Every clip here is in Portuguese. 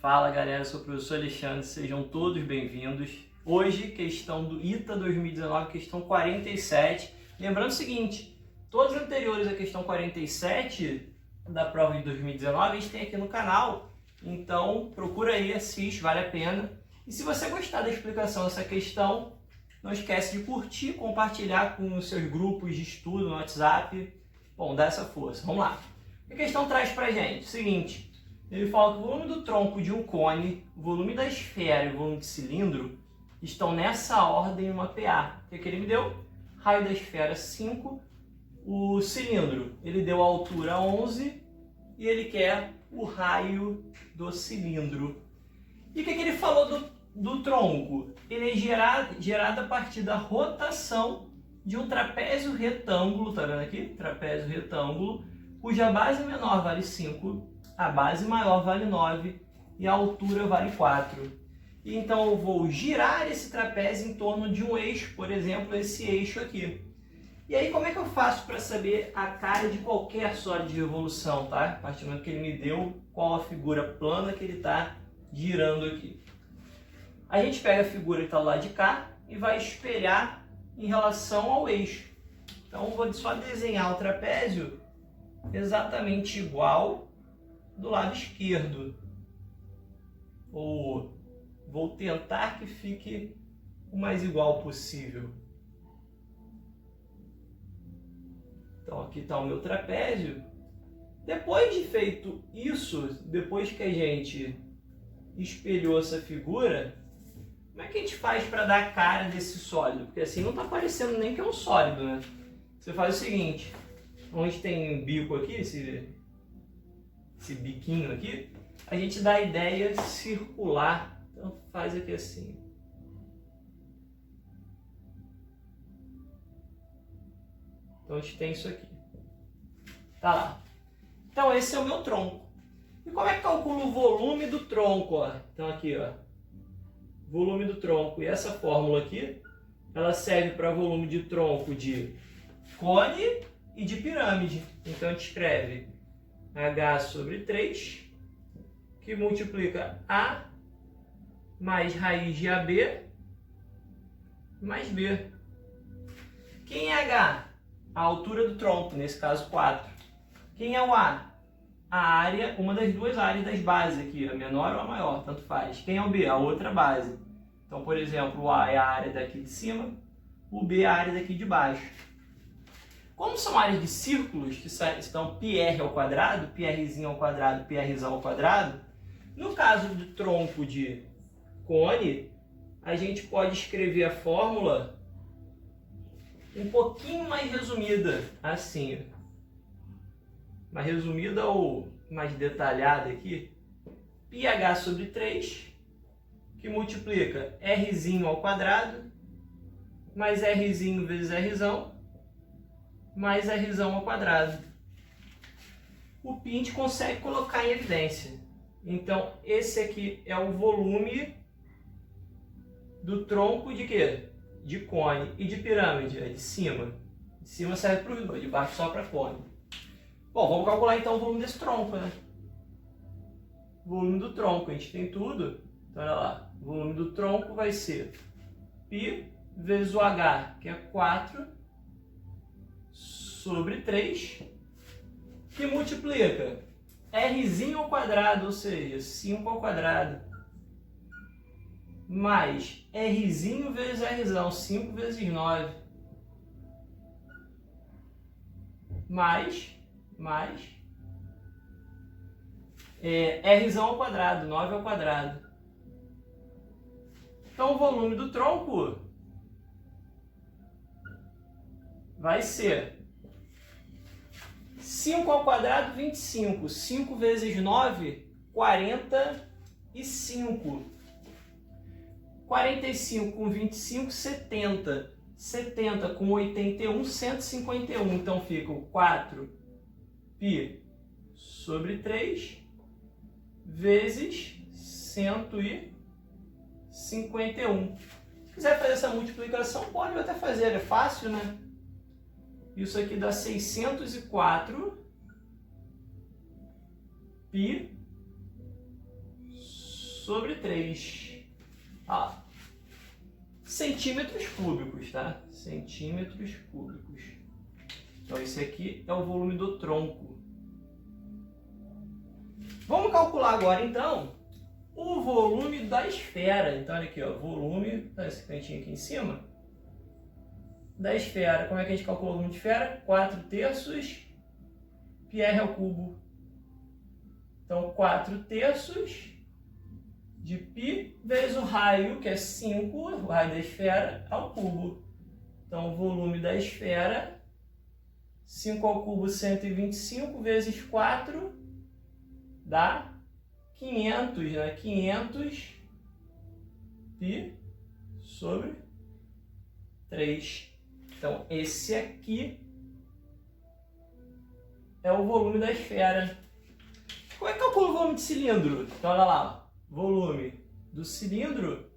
Fala galera, eu sou o professor Alexandre, sejam todos bem-vindos. Hoje, questão do ITA 2019, questão 47. Lembrando o seguinte, todos os anteriores à questão 47 da prova de 2019 a gente tem aqui no canal, então procura aí, assiste, vale a pena. E se você gostar da explicação dessa questão, não esquece de curtir, compartilhar com os seus grupos de estudo no WhatsApp. Bom, dá essa força. Vamos lá. O que a questão traz pra gente? Seguinte, ele fala que o volume do tronco de um cone, o volume da esfera e o volume de cilindro estão nessa ordem em uma PA. O que ele me deu? Raio da esfera 5, o cilindro ele deu a altura 11 e ele quer o raio do cilindro. E o que ele falou do tronco? Ele é gerado a partir da rotação de um trapézio retângulo, tá vendo aqui? Trapézio retângulo, cuja base menor vale 5, a base maior vale 9 e a altura vale 4. E então eu vou girar esse trapézio em torno de um eixo, por exemplo, esse eixo aqui. E aí como é que eu faço para saber a cara de qualquer sólido de revolução, tá? A partir do momento que ele me deu qual a figura plana que ele está girando aqui. A gente pega a figura que está do lado de cá e vai espelhar em relação ao eixo. Então eu vou só desenhar o trapézio exatamente igual do lado esquerdo. Ou vou tentar que fique o mais igual possível. Então aqui está o meu trapézio. Depois de feito isso, depois que a gente espelhou essa figura, como é que a gente faz para dar a cara desse sólido? Porque assim não está parecendo nem que é um sólido, né? Você faz o seguinte, onde tem um bico aqui, esse biquinho aqui, a gente dá a ideia circular. Então faz aqui assim. Então a gente tem isso aqui. Tá lá. Então esse é o meu tronco. E como é que calculo o volume do tronco? Ó? Então aqui, ó. Volume do tronco. E essa fórmula aqui, ela serve para volume de tronco de cone e de pirâmide. Então a gente escreve H sobre 3, que multiplica A mais raiz de AB mais B. Quem é H? A altura do tronco, nesse caso 4. Quem é o A? A área, uma das duas áreas das bases aqui, a menor ou a maior, tanto faz. Quem é o B? A outra base. Então, por exemplo, o A é a área daqui de cima, o B é a área daqui de baixo. Como são áreas de círculos, que estão πr ao quadrado, πrzinho ao quadrado, πrzão ao quadrado, no caso do tronco de cone, a gente pode escrever a fórmula um pouquinho mais resumida, assim. Mais resumida ou mais detalhada aqui. πh sobre 3, que multiplica rzinho ao quadrado, mais rzinho vezes rzão, mais rzão ao quadrado. O π a gente consegue colocar em evidência. Então, esse aqui é o volume do tronco de quê? De cone. E de pirâmide? É de cima. De cima serve para os dois, de baixo só para cone. Bom, vamos calcular então o volume desse tronco, né? O volume do tronco, a gente tem tudo. Então, olha lá. O volume do tronco vai ser π vezes o h, que é 4, sobre 3, que multiplica rzinho ao quadrado, ou seja, 5 ao quadrado, mais rzinho vezes rzão, 5 vezes 9, mais rzão ao quadrado, 9 ao quadrado. Então o volume do tronco vai ser 5 ao quadrado, 25. 5 vezes 9, 45. 45 com 25, 70. 70 com 81, 151. Então fica o 4π sobre 3 vezes 151. Se quiser fazer essa multiplicação, pode até fazer, é fácil, né? Isso aqui dá 604 π sobre 3. Ó, centímetros cúbicos, tá? Centímetros cúbicos. Então, esse aqui é o volume do tronco. Vamos calcular agora, então, o volume da esfera. Então, olha aqui, ó, volume, tá esse cantinho aqui em cima, da esfera. Como é que a gente calcula o volume de esfera? 4/3 πr ao cubo. Então, 4/3 de π vezes o raio, que é 5, o raio da esfera, ao cubo. Então, o volume da esfera, 5 ao cubo, 125, vezes 4, dá 500, né? 500 π sobre 3. Então, esse aqui é o volume da esfera. Como é que calcula o volume de cilindro? Então, olha lá. Volume do cilindro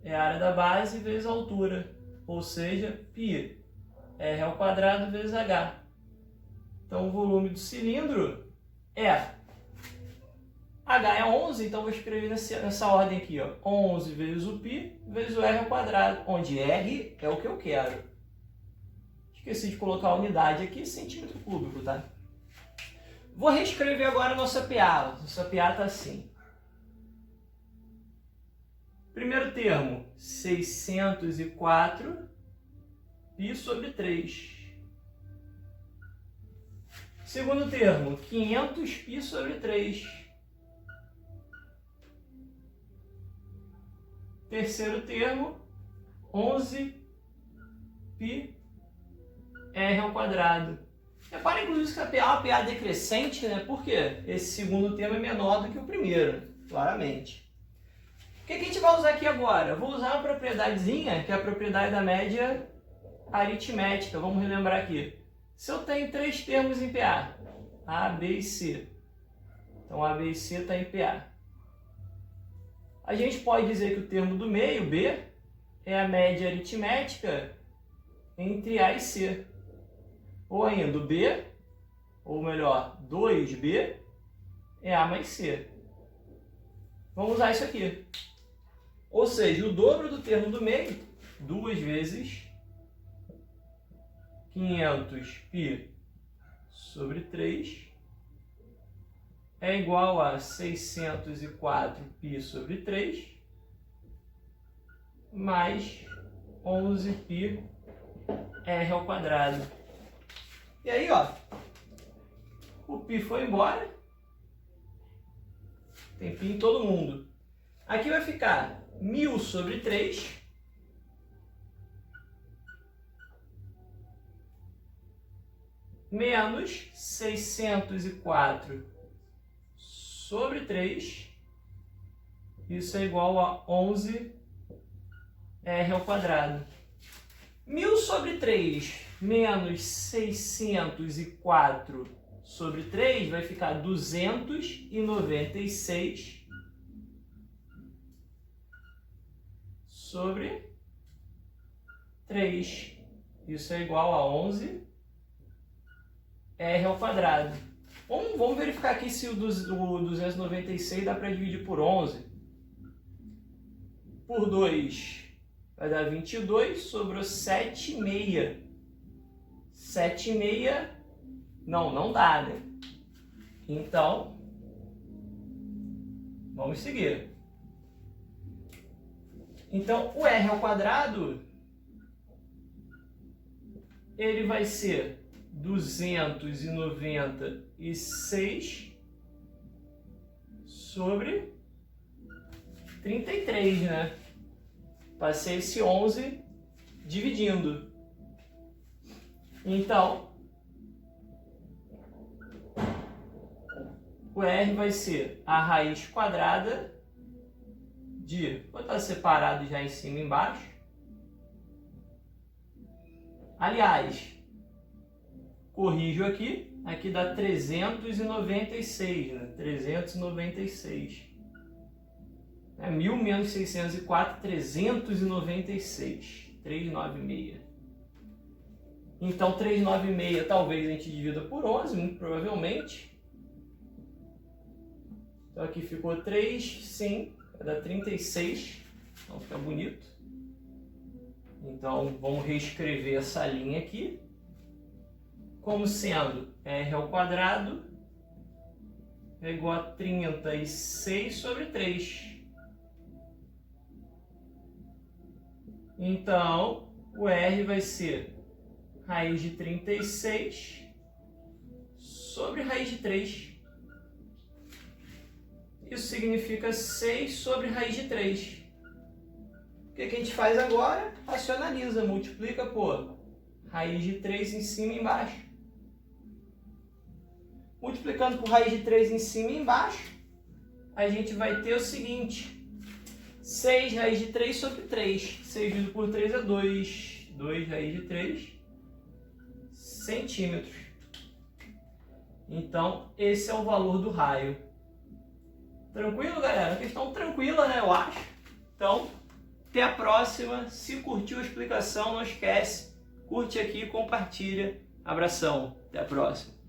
é a área da base vezes a altura. Ou seja, π r ao quadrado vezes h. Então, o volume do cilindro é... h é 11, então vou escrever nessa ordem aqui, ó. 11 vezes o π vezes o r ao quadrado, onde r é o que eu quero. Esqueci de colocar a unidade aqui, centímetro cúbico, tá? Vou reescrever agora a nossa PA. Nossa PA está assim. Primeiro termo, 604 π sobre 3. Segundo termo, 500 π sobre 3. Terceiro termo, 11 π r ao quadrado. Repare, inclusive, que a PA é uma PA decrescente, né? Por quê? Esse segundo termo é menor do que o primeiro, claramente. O que a gente vai usar aqui agora? Eu vou usar uma propriedadezinha, que é a propriedade da média aritmética. Vamos relembrar aqui. Se eu tenho 3 termos em PA, A, B e C. Então, A, B e C está em PA. A gente pode dizer que o termo do meio, B, é a média aritmética entre A e C. Ou ainda, o B, ou melhor, 2B, é A mais C. Vamos usar isso aqui. Ou seja, o dobro do termo do meio, 2 vezes 500 π sobre 3, é igual a 604 π sobre 3, mais 11 π r ao quadrado. E aí, ó, o π foi embora, tem π em todo mundo. Aqui vai ficar 1000 sobre 3, menos 604 sobre 3, isso é igual a 11 r ao quadrado. 1000 sobre 3 menos 604 sobre 3 vai ficar 296 sobre 3. Isso é igual a 11 r ao quadrado. Vamos verificar aqui se o 296 dá para dividir por 11. Por 2 vai dar 22, sobrou 7,6. 7,6 não dá, né? Então, vamos seguir. Então, o r ao quadrado, ele vai ser 296 sobre 33, né? Passei esse 11 dividindo. Então, o r vai ser a raiz quadrada de... Vou estar separado já em cima e embaixo. Aliás, corrijo aqui. Aqui dá 396, né? 396. 1000 menos 604, 396. 396. Então, 396 talvez a gente divida por 11, muito provavelmente. Então, aqui ficou 3, sim. vai dar 36, então fica bonito. Então vamos reescrever essa linha aqui, como sendo r ao quadrado é igual a 36 sobre 3. Então, o R vai ser raiz de 36 sobre raiz de 3. Isso significa 6 sobre raiz de 3. O que a gente faz agora? Racionaliza, multiplica por raiz de 3 em cima e embaixo. Multiplicando por raiz de 3 em cima e embaixo, a gente vai ter o seguinte: 6 raiz de 3 sobre 3. 6 dividido por 3 é 2. 2 raiz de 3 centímetros. Então, esse é o valor do raio. Tranquilo, galera? Questão tranquila, né? Eu acho. Então, até a próxima. Se curtiu a explicação, não esquece. Curte aqui e compartilha. Abração. Até a próxima.